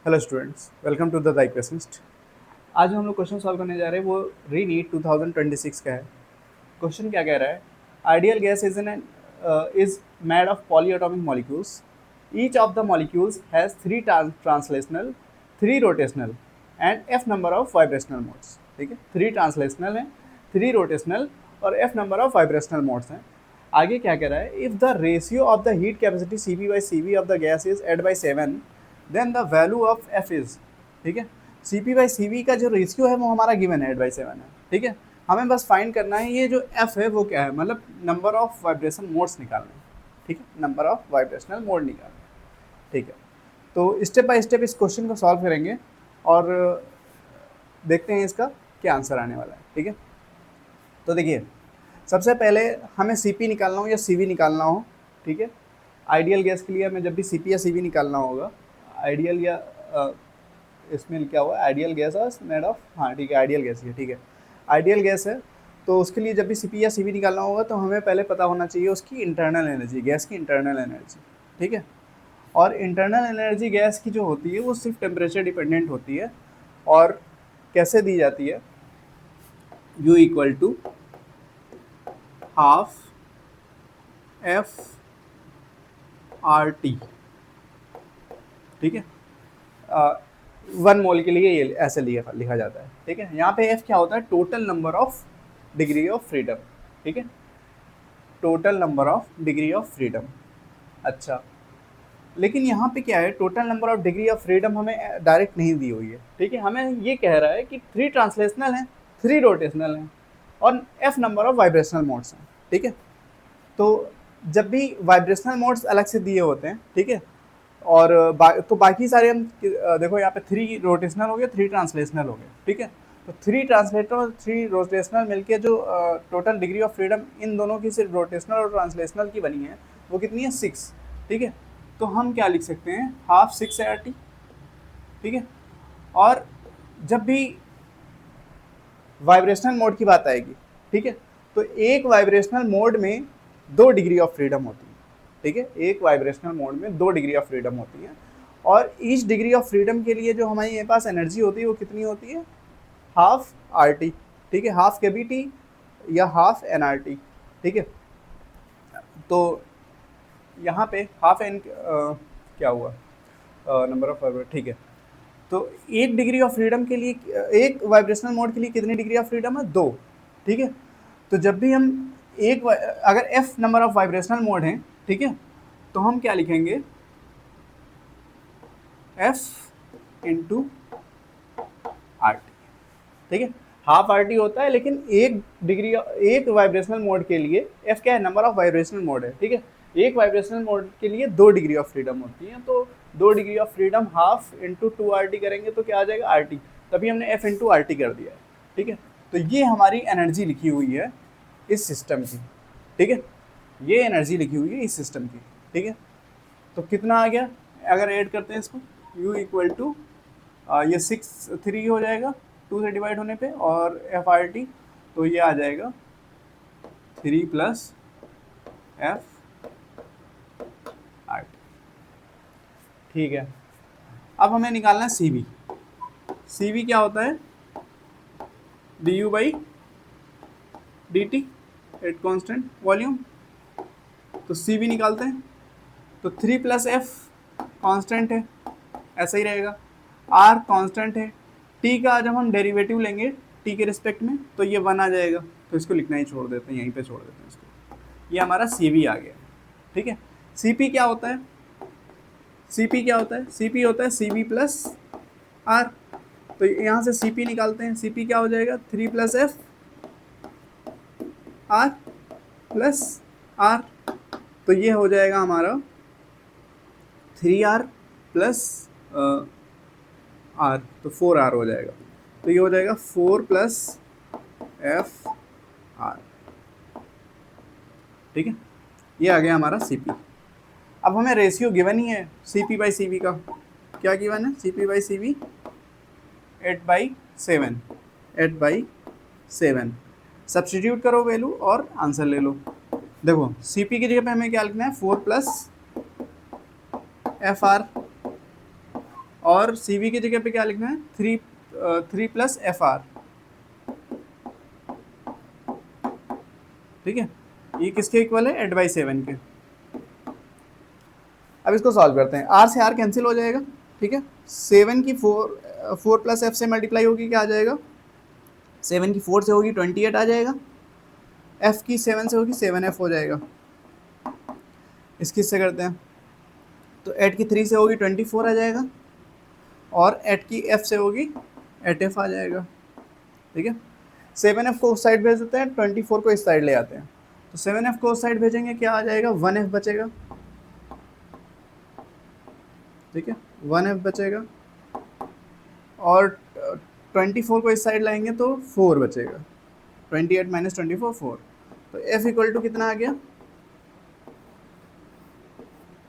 Hello students, welcome to the equationist. आज हम लोग क्वेश्चन सॉल्व करने जा रहे हैं, वो रीनीट 2026 का है। क्वेश्चन क्या कह रहा है? Ideal gas is made of polyatomic molecules. Each of the molecules has three translational, three rotational and f number of vibrational modes. ठीक है, थ्री ट्रांसलेशनल हैं, थ्री रोटेशनल और f number of vibrational modes हैं। आगे क्या कह रहा है? If the ratio of the heat capacity Cp/Cv of the gas is 8/7, then the value of f is. ठीक है, Cp/Cv का जो रेशियो है वो हमारा गिवन है 8/7 है। ठीक है, हमें बस फाइंड करना है ये जो एफ है वो क्या है, मतलब नंबर ऑफ वाइब्रेशन मोड्स निकालना है। ठीक है, नंबर ऑफ वाइब्रेशनल मोड निकालना है। ठीक है, तो स्टेप बाय स्टेप इस क्वेश्चन को सॉल्व करेंगे और देखते हैं इसका क्या आंसर आने वाला है। ठीक है, तो देखिए, सबसे पहले हमें Cp निकालना हो या Cv निकालना हो। ठीक है, आइडियल गैस के लिए हमें जब भी Cp या Cv निकालना होगा, आइडियल या इसमें क्या हुआ, आइडियल गैस और मेड ऑफ, हाँ ठीक है, आइडियल गैस है। ठीक है, आइडियल गैस है, तो उसके लिए जब भी Cp या Cv निकालना होगा तो हमें पहले पता होना चाहिए उसकी इंटरनल एनर्जी, गैस की इंटरनल एनर्जी। ठीक है, और इंटरनल एनर्जी गैस की जो होती है वो सिर्फ टेम्परेचर डिपेंडेंट होती है। और कैसे दी जाती है? U equal to half f R T. ठीक है, 1 मोल के लिए ये ऐसे लिखा जाता है। ठीक है, यहाँ पे एफ क्या होता है? Total number of degree of freedom. ठीक है, total number of degree of freedom. अच्छा, लेकिन यहाँ पे क्या है, total number of degree of freedom हमें डायरेक्ट नहीं दी हुई है। ठीक है, हमें ये कह रहा है कि थ्री ट्रांसलेशनल हैं, थ्री रोटेशनल हैं और f number of vibrational modes हैं। ठीक है, तो जब भी वाइब्रेशनल मोड्स अलग से दिए होते हैं, ठीक है, और तो बाकी सारे हम देखो यहाँ पे थ्री रोटेशनल हो गए, थ्री ट्रांसलेशनल हो गए। ठीक है, तो थ्री ट्रांसलेटर और थ्री रोटेशनल मिलके जो टोटल डिग्री ऑफ फ्रीडम इन दोनों की सिर्फ रोटेशनल और ट्रांसलेशनल की बनी है, वो कितनी है? 6। ठीक है, तो हम क्या लिख सकते हैं? Half 6 ART। ठीक है, और जब भी वाइब्रेशनल मोड की बात आएगी, ठीक है, तो एक वाइब्रेशनल मोड में 2 डिग्री ऑफ फ्रीडम होती है। ठीक है, एक वाइब्रेशनल मोड में 2 डिग्री ऑफ फ्रीडम होती है, और ईच डिग्री ऑफ फ्रीडम के लिए जो हमारे पास एनर्जी होती है वो कितनी होती है? Half are T. ठीक है, हाफ के बी टी या हाफ एन आर टी। ठीक है, तो यहाँ पे हाफ एन क्या हुआ, नंबर ऑफ वाइब्रेट। ठीक है, तो 1 डिग्री ऑफ फ्रीडम के लिए, एक वाइब्रेशनल मोड के लिए कितनी डिग्री ऑफ फ्रीडम है? 2। ठीक है, तो जब भी हम अगर F number of vibrational mode हैं, ठीक है, तो हम क्या लिखेंगे? F into are T. ठीक है, हाफ आर टी होता है, लेकिन एक वाइब्रेशनल मोड के लिए एफ क्या है? नंबर ऑफ वाइब्रेशनल मोड है। ठीक है, एक वाइब्रेशनल मोड के लिए 2 डिग्री ऑफ फ्रीडम होती है, तो 2 degree of freedom half into 2 RT करेंगे तो क्या आ जाएगा? RT। तभी हमने एफ इंटू आर टी कर दिया है। ठीक है, तो ये हमारी एनर्जी लिखी हुई है इस सिस्टम की। ठीक है, ये एनर्जी लिखी हुई है इस सिस्टम की। ठीक है, तो कितना आ गया अगर ऐड करते हैं इसको? U इक्वल टू ये 6 3 हो जाएगा 2 से डिवाइड होने पे, और एफ आर टी, तो ये आ जाएगा 3 प्लस एफ आर टी। ठीक है, अब हमें निकालना है सी वी। सी वी क्या होता है? D you by D T at constant volume. तो सी वी निकालते हैं, तो 3 प्लस एफ कॉन्स्टेंट है, ऐसा ही रहेगा। आर कांस्टेंट है। टी का जब हम डेरिवेटिव लेंगे टी के रिस्पेक्ट में, तो ये 1 आ जाएगा, तो इसको लिखना ही छोड़ देते हैं, यहीं पे छोड़ देते हैं इसको। ये हमारा सी वी आ गया। ठीक है, सी पी क्या होता है? सी पी क्या होता है? सी पी होता है सी वी प्लस आर। तो यहाँ से सी पी निकालते हैं, सी पी क्या हो जाएगा? 3 plus f R plus R, तो ये हो जाएगा हमारा 3R प्लस आर, तो 4R हो जाएगा। तो ये हो जाएगा 4 प्लस एफ आर। ठीक है, ये आ गया हमारा सी पी। अब हमें रेशियो गिवन ही है C P by C V का। क्या गिवन है? C P by C V 8/7। 8/7 substitute करो वैल्यू और आंसर ले लो। देखो, सी पी की जगह पे हमें क्या लिखना है? 4 प्लस एफ आर। और सी वी की जगह पे क्या लिखना है, 3 प्लस एफ आर, ठीक है। ये किसके इक्वल है, 8/7 के। अब इसको सॉल्व करते हैं, आर से आर कैंसिल हो जाएगा, ठीक है। 7 की 4 प्लस एफ से मल्टीप्लाई होगी, क्या आ जाएगा, 7 की 4 से होगी 28 आ जाएगा, एफ की 7 से होगी 7f हो जाएगा। इसकी से करते हैं, तो 8 की 3 से होगी 24 आ जाएगा, और 8 की f से होगी 8f आ जाएगा, ठीक है। 7f को उस साइड भेज देते हैं, 24 को इस साइड ले आते हैं, तो 7f को उस साइड भेजेंगे, क्या आ जाएगा, 1f बचेगा, ठीक है, 1f बचेगा, और 24 को इस साइड लाएंगे तो 4 बचेगा, 28 माइनस 24 4, तो f इक्वल टू कितना आ गया,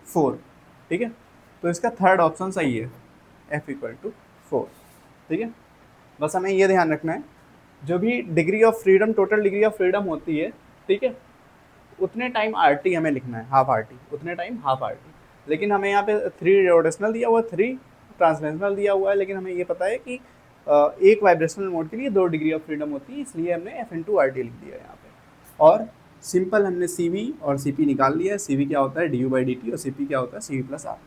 4, ठीक है। तो इसका थर्ड ऑप्शन सही है, f इक्वल टू 4, ठीक है। बस हमें ये ध्यान रखना है, जो भी degree of freedom, total degree of freedom होती है, ठीक है, उतने टाइम आर टी हमें लिखना है, हाफ आर टी, उतने टाइम हाफ आर टी। लेकिन हमें यहाँ पे 3 रोटेशनल दिया हुआ है, 3 ट्रांसलेशनल दिया हुआ है, लेकिन हमें ये पता है कि एक वाइब्रेशनल मोड के लिए 2 डिग्री ऑफ फ्रीडम होती है, इसलिए हमने f into R T लिख दिया है यहाँ पे। और सिंपल हमने सी वी और सी पी निकाल लिया है, सी वी क्या होता है, D you by D T, और सी पी क्या होता है, सी वी प्लस आर,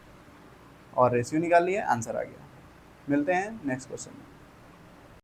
और रेशियो निकाल लिया है, आंसर आ गया। मिलते हैं नेक्स्ट क्वेश्चन में।